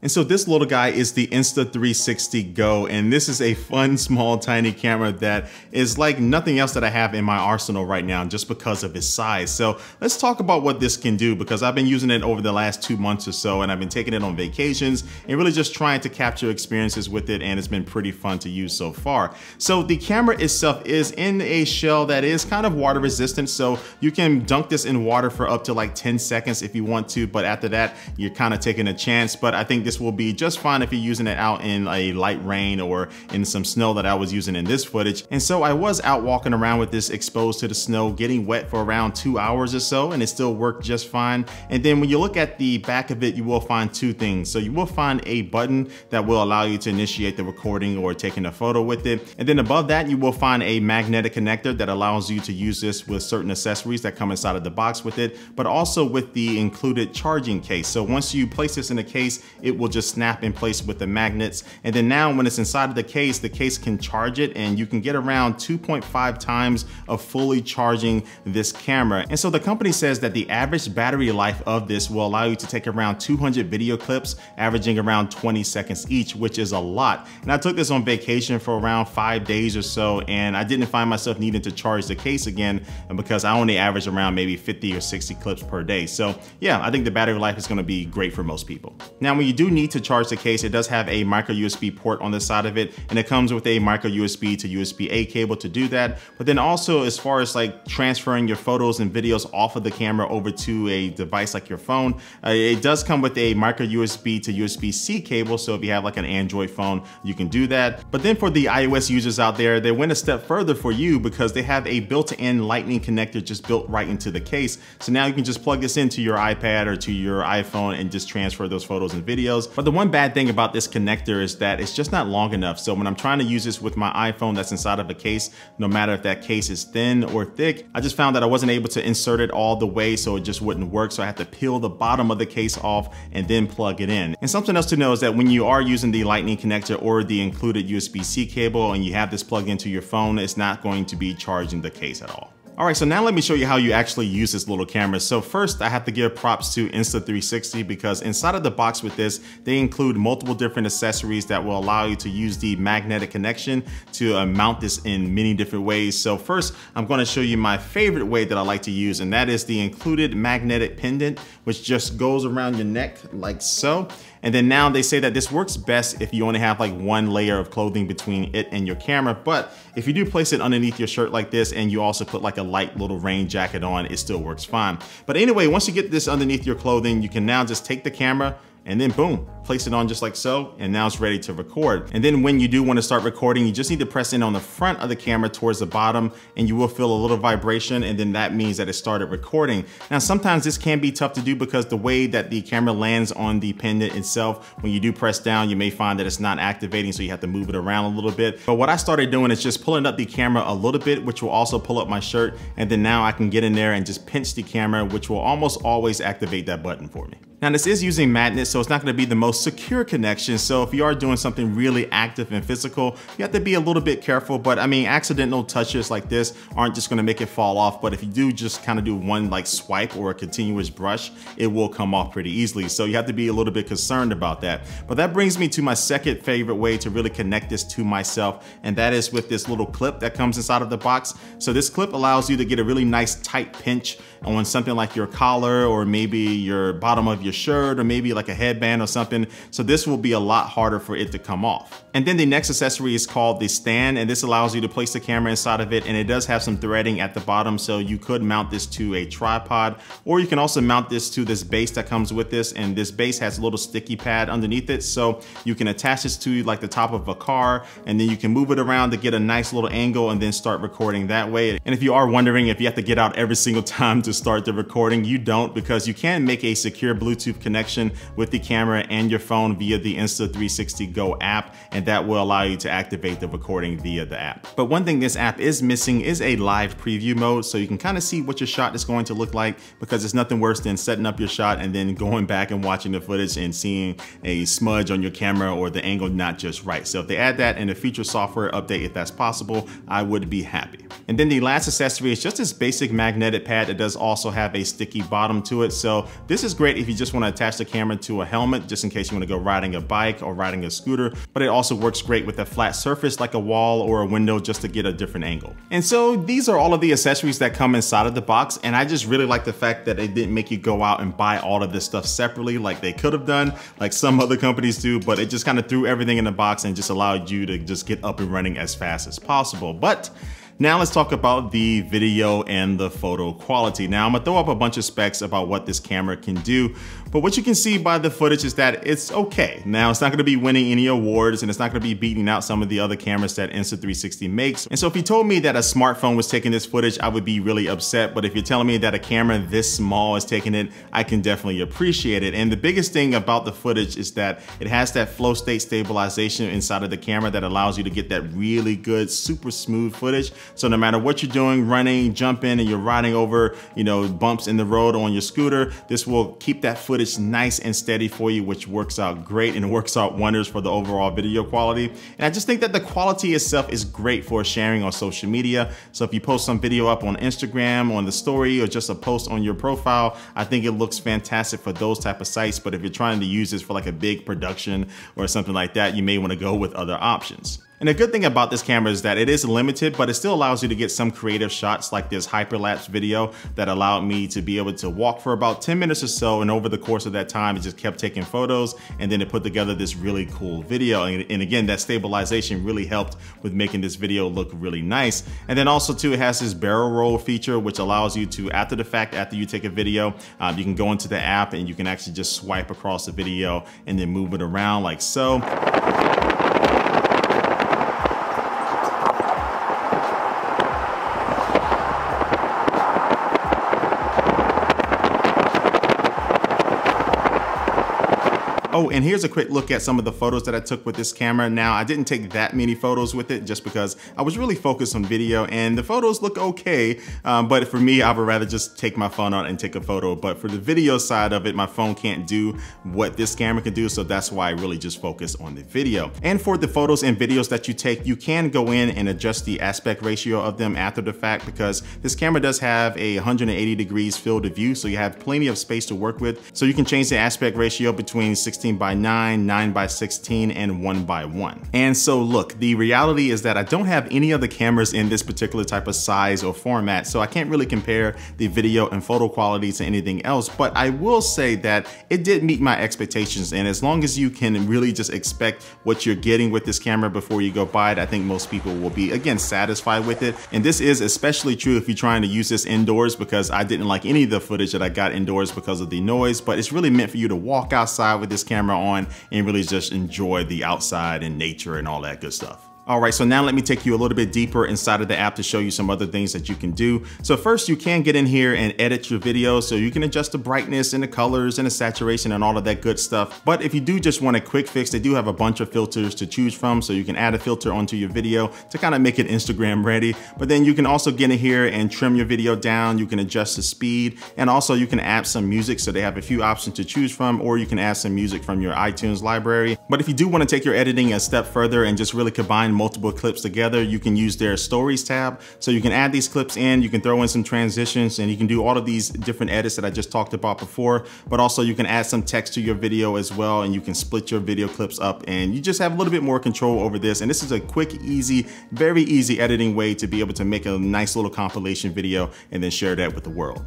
And so this little guy is the Insta360 Go, and this is a fun, small, tiny camera that is like nothing else that I have in my arsenal right now just because of its size. So let's talk about what this can do, because I've been using it over the last 2 months or so, and I've been taking it on vacations and really just trying to capture experiences with it, and it's been pretty fun to use so far. So the camera itself is in a shell that is kind of water resistant, so you can dunk this in water for up to like 10 seconds if you want to, but after that, you're kind of taking a chance. But I think this will be just fine if you're using it out in a light rain or in some snow that I was using in this footage. And so I was out walking around with this exposed to the snow, getting wet for around 2 hours or so, and it still worked just fine. And then when you look at the back of it, you will find two things. So you will find a button that will allow you to initiate the recording or taking a photo with it. And then above that, you will find a magnetic connector that allows you to use this with certain accessories that come inside of the box with it, but also with the included charging case. So once you place this in a case, it will just snap in place with the magnets. And then now when it's inside of the case can charge it, and you can get around 2.5 times of fully charging this camera. And so the company says that the average battery life of this will allow you to take around 200 video clips, averaging around 20 seconds each, which is a lot. And I took this on vacation for around 5 days or so, and I didn't find myself needing to charge the case again because I only average around maybe 50 or 60 clips per day. So yeah, I think the battery life is gonna be great for most people. Now, when you do need to charge the case, it does have a micro USB port on the side of it, and it comes with a micro USB to USB-A cable to do that. But then also, as far as like transferring your photos and videos off of the camera over to a device like your phone, it does come with a micro USB to USB-C cable. So if you have like an Android phone, you can do that. But then for the iOS users out there, they went a step further for you because they have a built-in lightning connector just built right into the case. So now you can just plug this into your iPad or to your iPhone and just transfer those photos and videos. But the one bad thing about this connector is that it's just not long enough. So when I'm trying to use this with my iPhone that's inside of a case, no matter if that case is thin or thick, I just found that I wasn't able to insert it all the way, so it just wouldn't work. So I had to peel the bottom of the case off and then plug it in. And something else to know is that when you are using the lightning connector or the included USB-C cable and you have this plugged into your phone, it's not going to be charging the case at all. All right, so now let me show you how you actually use this little camera. So first, I have to give props to Insta360 because inside of the box with this, they include multiple different accessories that will allow you to use the magnetic connection to mount this in many different ways. So first, I'm gonna show you my favorite way that I like to use, and that is the included magnetic pendant, which just goes around your neck like so. And then now they say that this works best if you only have like one layer of clothing between it and your camera. But if you do place it underneath your shirt like this, and you also put like a light little rain jacket on, it still works fine. But anyway, once you get this underneath your clothing, you can now just take the camera and then boom, place it on just like so, and now it's ready to record. And then when you do want to start recording, you just need to press in on the front of the camera towards the bottom, and you will feel a little vibration, and then that means that it started recording. Now, sometimes this can be tough to do because the way that the camera lands on the pendant itself, when you do press down, you may find that it's not activating, so you have to move it around a little bit. But what I started doing is just pulling up the camera a little bit, which will also pull up my shirt, and then now I can get in there and just pinch the camera, which will almost always activate that button for me. Now, this is using magnets, so it's not gonna be the most secure connection. So if you are doing something really active and physical, you have to be a little bit careful. But I mean, accidental touches like this aren't just gonna make it fall off. But if you do just kind of do one like swipe or a continuous brush, it will come off pretty easily. So you have to be a little bit concerned about that. But that brings me to my second favorite way to really connect this to myself, and that is with this little clip that comes inside of the box. So this clip allows you to get a really nice tight pinch on something like your collar, or maybe your bottom of your shirt, or maybe like a headband or something. So this will be a lot harder for it to come off. And then the next accessory is called the stand, and this allows you to place the camera inside of it, and it does have some threading at the bottom, so you could mount this to a tripod, or you can also mount this to this base that comes with this, and this base has a little sticky pad underneath it, so you can attach this to like the top of a car, and then you can move it around to get a nice little angle and then start recording that way. And if you are wondering if you have to get out every single time to start the recording, you don't, because you can make a secure Bluetooth connection with the camera and your phone via the Insta360 Go app, and that will allow you to activate the recording via the app. But one thing this app is missing is a live preview mode, so you can kind of see what your shot is going to look like, because it's nothing worse than setting up your shot and then going back and watching the footage and seeing a smudge on your camera or the angle not just right. So if they add that in a future software update, if that's possible, I would be happy. And then the last accessory is just this basic magnetic pad that does also have a sticky bottom to it. So this is great if you just want to attach the camera to a helmet, just in case you want to go riding a bike or riding a scooter, but it also works great with a flat surface like a wall or a window just to get a different angle. And so these are all of the accessories that come inside of the box, and I just really like the fact that it didn't make you go out and buy all of this stuff separately like they could have done, like some other companies do, but it just kind of threw everything in the box and just allowed you to just get up and running as fast as possible. But now let's talk about the video and the photo quality. Now I'm gonna throw up a bunch of specs about what this camera can do, but what you can see by the footage is that it's okay. Now it's not gonna be winning any awards and it's not gonna be beating out some of the other cameras that Insta360 makes. And so if you told me that a smartphone was taking this footage, I would be really upset. But if you're telling me that a camera this small is taking it, I can definitely appreciate it. And the biggest thing about the footage is that it has that flow state stabilization inside of the camera that allows you to get that really good, super smooth footage. So no matter what you're doing, running, jumping, and you're riding over, bumps in the road on your scooter, this will keep that footage nice and steady for you, which works out great and works out wonders for the overall video quality. And I just think that the quality itself is great for sharing on social media. So if you post some video up on Instagram, on the story, or just a post on your profile, I think it looks fantastic for those type of sites. But if you're trying to use this for like a big production or something like that, you may want to go with other options. And the good thing about this camera is that it is limited, but it still allows you to get some creative shots like this hyperlapse video that allowed me to be able to walk for about 10 minutes or so. And over the course of that time, it just kept taking photos, and then it put together this really cool video. And again, that stabilization really helped with making this video look really nice. And then also too, it has this barrel roll feature, which allows you to, after the fact, after you take a video, you can go into the app and you can actually just swipe across the video and then move it around like so. Oh, and here's a quick look at some of the photos that I took with this camera. Now, I didn't take that many photos with it just because I was really focused on video, and the photos look okay. But for me, I would rather just take my phone out and take a photo. But for the video side of it, my phone can't do what this camera can do. So that's why I really just focus on the video. And for the photos and videos that you take, you can go in and adjust the aspect ratio of them after the fact, because this camera does have a 180 degrees field of view. So you have plenty of space to work with. So you can change the aspect ratio between 16:9, 9:16, and 1:1. And so look, the reality is that I don't have any other cameras in this particular type of size or format, so I can't really compare the video and photo quality to anything else, but I will say that it did meet my expectations. And as long as you can really just expect what you're getting with this camera before you go buy it, I think most people will be, again, satisfied with it. And this is especially true if you're trying to use this indoors, because I didn't like any of the footage that I got indoors because of the noise, but it's really meant for you to walk outside with this camera on and really just enjoy the outside and nature and all that good stuff. All right, so now let me take you a little bit deeper inside of the app to show you some other things that you can do. So first, you can get in here and edit your video. So you can adjust the brightness and the colors and the saturation and all of that good stuff. But if you do just want a quick fix, they do have a bunch of filters to choose from. So you can add a filter onto your video to kind of make it Instagram ready. But then you can also get in here and trim your video down. You can adjust the speed, and also you can add some music. So they have a few options to choose from, or you can add some music from your iTunes library. But if you do want to take your editing a step further and just really combine multiple clips together, you can use their stories tab. So you can add these clips in, you can throw in some transitions, and you can do all of these different edits that I just talked about before. But also you can add some text to your video as well, and you can split your video clips up, and you just have a little bit more control over this. And this is a quick, easy, very easy editing way to be able to make a nice little compilation video and then share that with the world.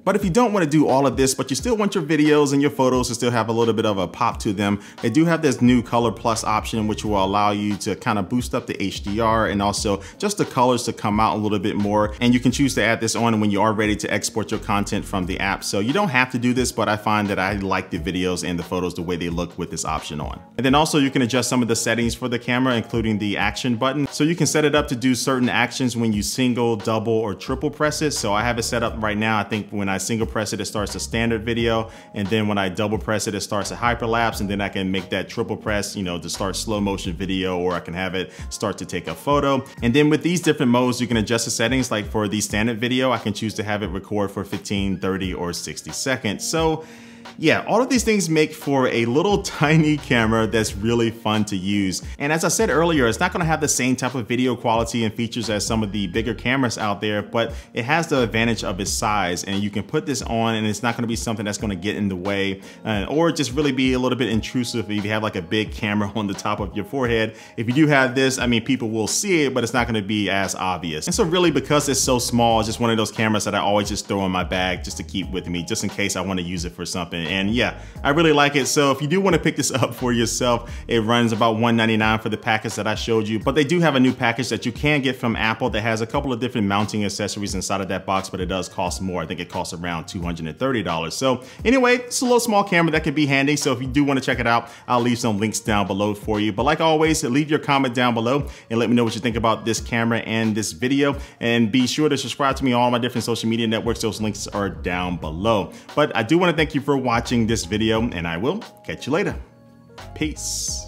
But if you don't want to do all of this, but you still want your videos and your photos to still have a little bit of a pop to them, they do have this new Color Plus option, which will allow you to kind of boost up the HDR and also just the colors to come out a little bit more. And you can choose to add this on when you are ready to export your content from the app. So you don't have to do this, but I find that I like the videos and the photos the way they look with this option on. And then also you can adjust some of the settings for the camera, including the action button. So you can set it up to do certain actions when you single, double, or triple press it. So I have it set up right now. I think when I I single press it, it starts a standard video. And then when I double press it, it starts a hyperlapse. And then I can make that triple press, you know, to start slow motion video, or I can have it start to take a photo. And then with these different modes, you can adjust the settings. Like for the standard video, I can choose to have it record for 15, 30, or 60 seconds. So yeah, all of these things make for a little tiny camera that's really fun to use. And as I said earlier, it's not gonna have the same type of video quality and features as some of the bigger cameras out there, but it has the advantage of its size, and you can put this on and it's not gonna be something that's gonna get in the way or just really be a little bit intrusive if you have like a big camera on the top of your forehead. If you do have this, I mean, people will see it, but it's not gonna be as obvious. And so really, because it's so small, it's just one of those cameras that I always just throw in my bag just to keep with me, just in case I wanna use it for something. And yeah, I really like it. So if you do want to pick this up for yourself, it runs about $199 for the package that I showed you. But they do have a new package that you can get from Apple that has a couple of different mounting accessories inside of that box, but it does cost more. I think it costs around $230. So anyway, it's a little small camera that can be handy. So if you do want to check it out, I'll leave some links down below for you. But like always, leave your comment down below and let me know what you think about this camera and this video. And be sure to subscribe to me on all my different social media networks. Those links are down below. But I do want to thank you for watching this video, and I will catch you later. Peace.